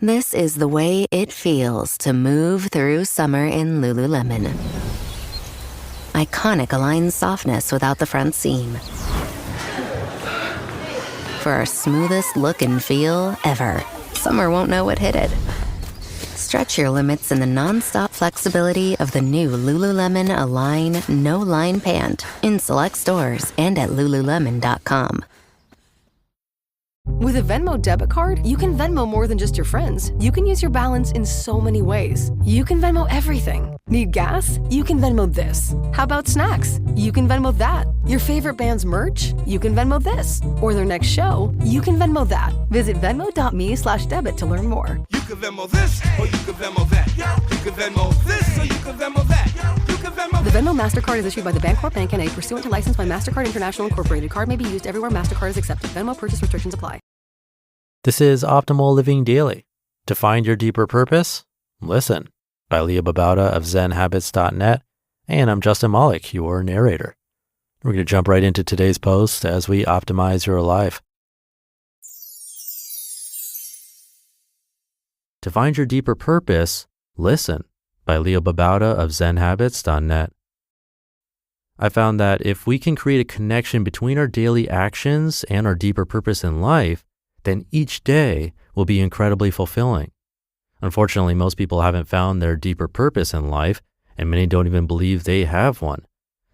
This is the way it feels to move through summer in Lululemon. Iconic Align softness without the front seam. For our smoothest look and feel ever, summer won't know what hit it. Stretch your limits in the non-stop flexibility of the new Lululemon Align No-Line Pant in select stores and at Lululemon.com. With a Venmo debit card, you can Venmo more than just your friends. You can use your balance in so many ways. You can Venmo everything. Need gas? You can Venmo this. How about snacks? You can Venmo that. Your favorite band's merch? You can Venmo this. Or their next show? You can Venmo that. Visit Venmo.me/debit to learn more. You can Venmo this, or you can Venmo that. You can Venmo this, or you can Venmo that. You can Venmo. The Venmo MasterCard is issued by the Bancorp Bank N.A. pursuant to license by MasterCard International Incorporated. Card may be used everywhere MasterCard is accepted. Venmo purchase restrictions apply. This is Optimal Living Daily. To find your deeper purpose, listen, by Leah Babauta of ZenHabits.net. And I'm Justin Malik, your narrator. We're going to jump right into today's post as we optimize your life. To find your deeper purpose, listen, by Leah Babauta of ZenHabits.net. I found that if we can create a connection between our daily actions and our deeper purpose in life, then each day will be incredibly fulfilling. Unfortunately, most people haven't found their deeper purpose in life, and many don't even believe they have one.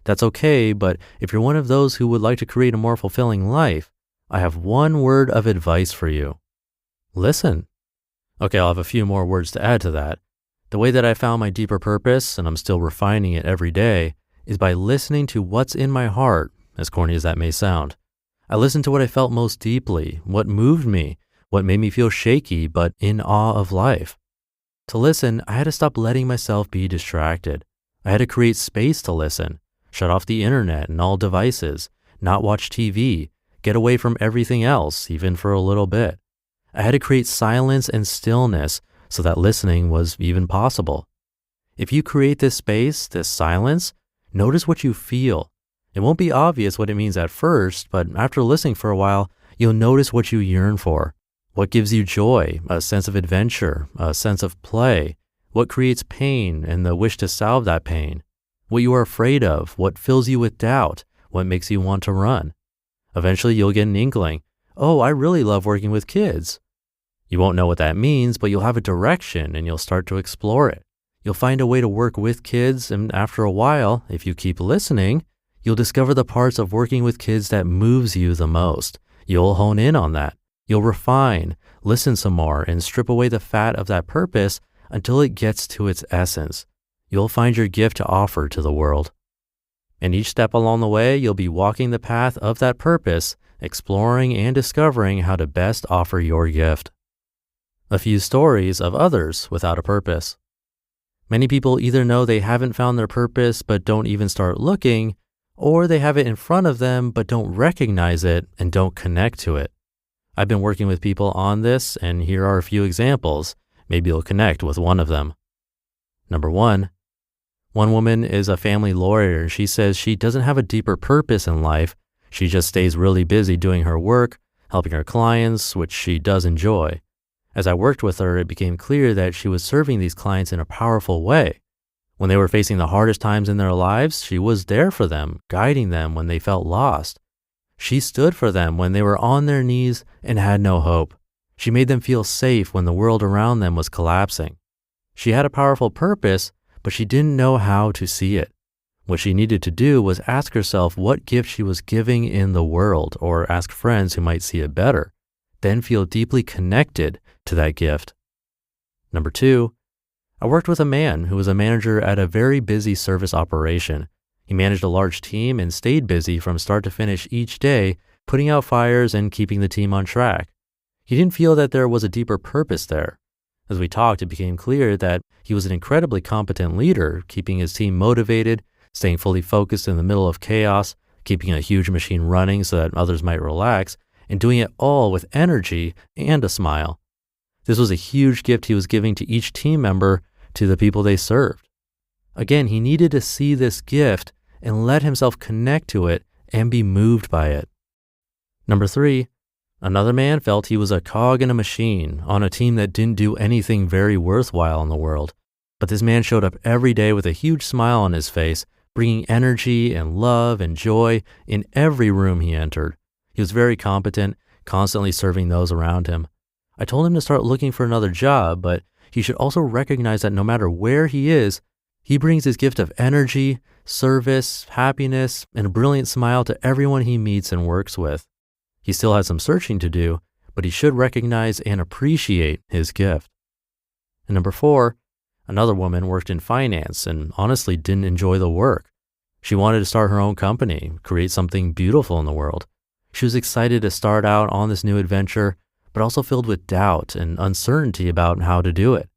That's okay, but if you're one of those who would like to create a more fulfilling life, I have one word of advice for you. Listen. Okay, I'll have a few more words to add to that. The way that I found my deeper purpose, and I'm still refining it every day, is by listening to what's in my heart, as corny as that may sound. I listened to what I felt most deeply, what moved me, what made me feel shaky but in awe of life. To listen, I had to stop letting myself be distracted. I had to create space to listen, shut off the internet and all devices, not watch TV, get away from everything else, even for a little bit. I had to create silence and stillness so that listening was even possible. If you create this space, this silence, notice what you feel. It won't be obvious what it means at first, but after listening for a while, you'll notice what you yearn for, what gives you joy, a sense of adventure, a sense of play, what creates pain and the wish to solve that pain, what you are afraid of, what fills you with doubt, what makes you want to run. Eventually, you'll get an inkling, oh, I really love working with kids. You won't know what that means, but you'll have a direction and you'll start to explore it. You'll find a way to work with kids, and after a while, if you keep listening, you'll discover the parts of working with kids that moves you the most. You'll hone in on that. You'll refine, listen some more, and strip away the fat of that purpose until it gets to its essence. You'll find your gift to offer to the world. And each step along the way, you'll be walking the path of that purpose, exploring and discovering how to best offer your gift. A few stories of others without a purpose. Many people either know they haven't found their purpose but don't even start looking, or they have it in front of them but don't recognize it and don't connect to it. I've been working with people on this, and here are a few examples. Maybe you'll connect with one of them. Number one woman is a family lawyer. She says she doesn't have a deeper purpose in life. She just stays really busy doing her work, helping her clients, which she does enjoy. As I worked with her, it became clear that she was serving these clients in a powerful way. When they were facing the hardest times in their lives, she was there for them, guiding them when they felt lost. She stood for them when they were on their knees and had no hope. She made them feel safe when the world around them was collapsing. She had a powerful purpose, but she didn't know how to see it. What she needed to do was ask herself what gift she was giving in the world, or ask friends who might see it better, then feel deeply connected to that gift. Number two, I worked with a man who was a manager at a very busy service operation. He managed a large team and stayed busy from start to finish each day, putting out fires and keeping the team on track. He didn't feel that there was a deeper purpose there. As we talked, it became clear that he was an incredibly competent leader, keeping his team motivated, staying fully focused in the middle of chaos, keeping a huge machine running so that others might relax, and doing it all with energy and a smile. This was a huge gift he was giving to each team member, to the people they served. Again, he needed to see this gift and let himself connect to it and be moved by it. Number three, Another man felt he was a cog in a machine on a team that didn't do anything very worthwhile in the world. But this man showed up every day with a huge smile on his face, bringing energy and love and joy in every room he entered. He was very competent, constantly serving those around him. I told him to start looking for another job, but he should also recognize that no matter where he is, he brings his gift of energy, service, happiness, and a brilliant smile to everyone he meets and works with. He still has some searching to do, but he should recognize and appreciate his gift. And number 4, another woman worked in finance and honestly didn't enjoy the work. She wanted to start her own company, create something beautiful in the world. She was excited to start out on this new adventure, but also filled with doubt and uncertainty about how to do it.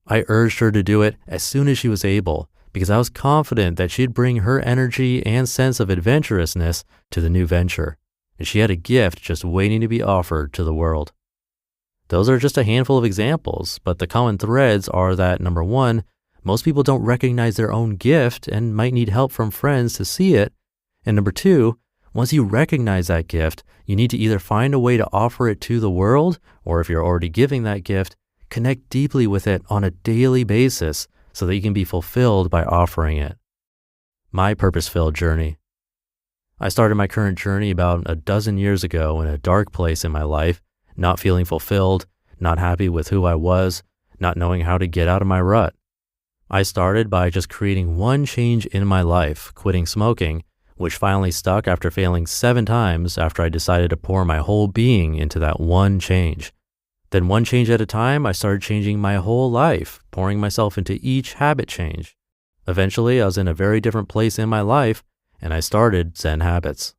I urged her to do it as soon as she was able, because I was confident that she'd bring her energy and sense of adventurousness to the new venture, and she had a gift just waiting to be offered to the world. Those are just a handful of examples, but the common threads are that number 1, most people don't recognize their own gift and might need help from friends to see it. And number 2, once you recognize that gift, you need to either find a way to offer it to the world, or if you're already giving that gift, connect deeply with it on a daily basis so that you can be fulfilled by offering it. My purpose-filled journey. I started my current journey about a dozen years ago in a dark place in my life, not feeling fulfilled, not happy with who I was, not knowing how to get out of my rut. I started by just creating one change in my life, quitting smoking, which finally stuck after failing 7 times after I decided to pour my whole being into that one change. Then one change at a time, I started changing my whole life, pouring myself into each habit change. Eventually, I was in a very different place in my life, and I started Zen Habits.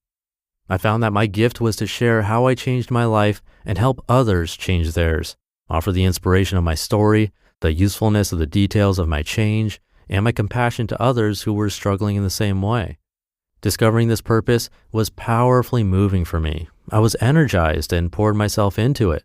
I found that my gift was to share how I changed my life and help others change theirs, offer the inspiration of my story, the usefulness of the details of my change, and my compassion to others who were struggling in the same way. Discovering this purpose was powerfully moving for me. I was energized and poured myself into it.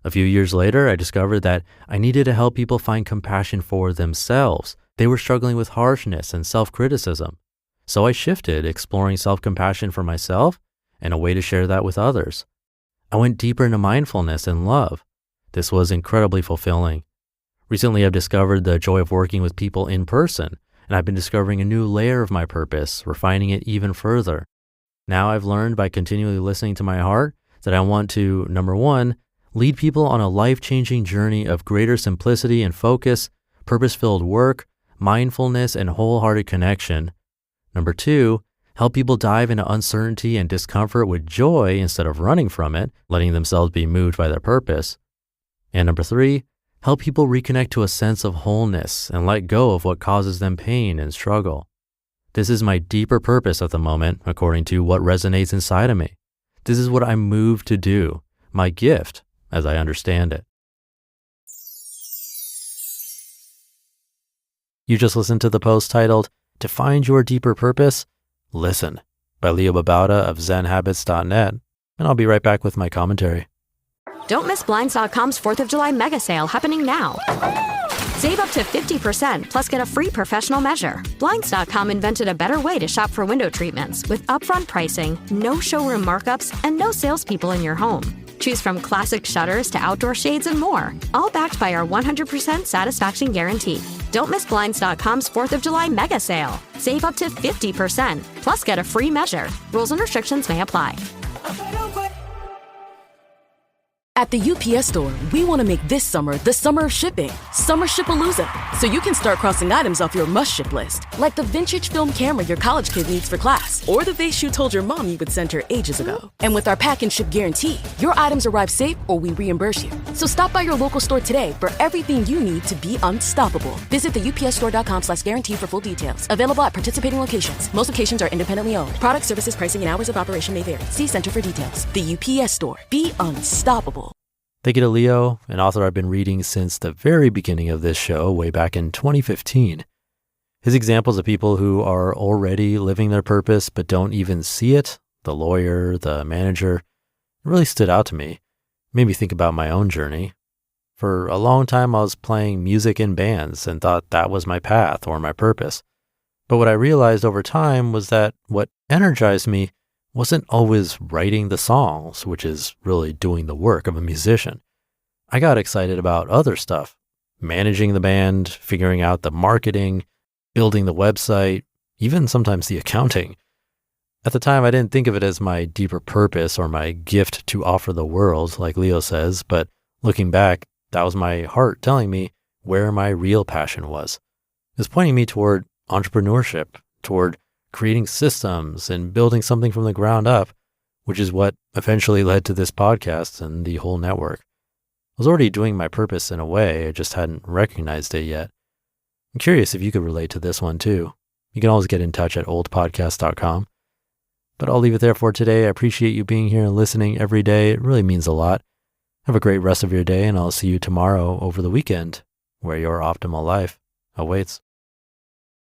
A few years later, I discovered that I needed to help people find compassion for themselves. They were struggling with harshness and self-criticism. So I shifted, exploring self-compassion for myself and a way to share that with others. I went deeper into mindfulness and love. This was incredibly fulfilling. Recently, I've discovered the joy of working with people in person, and I've been discovering a new layer of my purpose, refining it even further. Now I've learned by continually listening to my heart that I want to, number 1, lead people on a life-changing journey of greater simplicity and focus, purpose-filled work, mindfulness, and wholehearted connection. Number 2, help people dive into uncertainty and discomfort with joy instead of running from it, letting themselves be moved by their purpose. And number 3, help people reconnect to a sense of wholeness and let go of what causes them pain and struggle. This is my deeper purpose at the moment, according to what resonates inside of me. This is what I'm moved to do, my gift, as I understand it. You just listened to the post titled, "To Find Your Deeper Purpose, Listen," by Leo Babauta of zenhabits.net, and I'll be right back with my commentary. Don't miss Blinds.com's 4th of July mega sale happening now. Save up to 50% plus get a free professional measure. Blinds.com invented a better way to shop for window treatments with upfront pricing, no showroom markups, and no salespeople in your home. Choose from classic shutters to outdoor shades and more, all backed by our 100% satisfaction guarantee. Don't miss Blinds.com's 4th of July mega sale. Save up to 50% plus get a free measure. Rules and restrictions may apply. At the UPS Store, we want to make this summer the summer of shipping, Summer Shipalooza, so you can start crossing items off your must-ship list, like the vintage film camera your college kid needs for class, or the vase you told your mom you would send her ages ago. And with our pack and ship guarantee, your items arrive safe or we reimburse you. So stop by your local store today for everything you need to be unstoppable. Visit the upsstore.com/guarantee for full details. Available at participating locations. Most locations are independently owned. Product, services, pricing, and hours of operation may vary. See Center for details. The UPS Store. Be unstoppable. Thank you to Leo, an author I've been reading since the very beginning of this show, way back in 2015. His examples of people who are already living their purpose but don't even see it, the lawyer, the manager, really stood out to me. Made me think about my own journey. For a long time, I was playing music in bands and thought that was my path or my purpose. But what I realized over time was that what energized me wasn't always writing the songs, which is really doing the work of a musician. I got excited about other stuff, managing the band, figuring out the marketing, building the website, even sometimes the accounting. At the time, I didn't think of it as my deeper purpose or my gift to offer the world, like Leo says, but looking back, that was my heart telling me where my real passion was. It was pointing me toward entrepreneurship, toward creating systems and building something from the ground up, which is what eventually led to this podcast and the whole network. I was already doing my purpose in a way, I just hadn't recognized it yet. I'm curious if you could relate to this one too. You can always get in touch at oldpodcast.com. But I'll leave it there for today. I appreciate you being here and listening every day. It really means a lot. Have a great rest of your day, and I'll see you tomorrow over the weekend, where your optimal life awaits.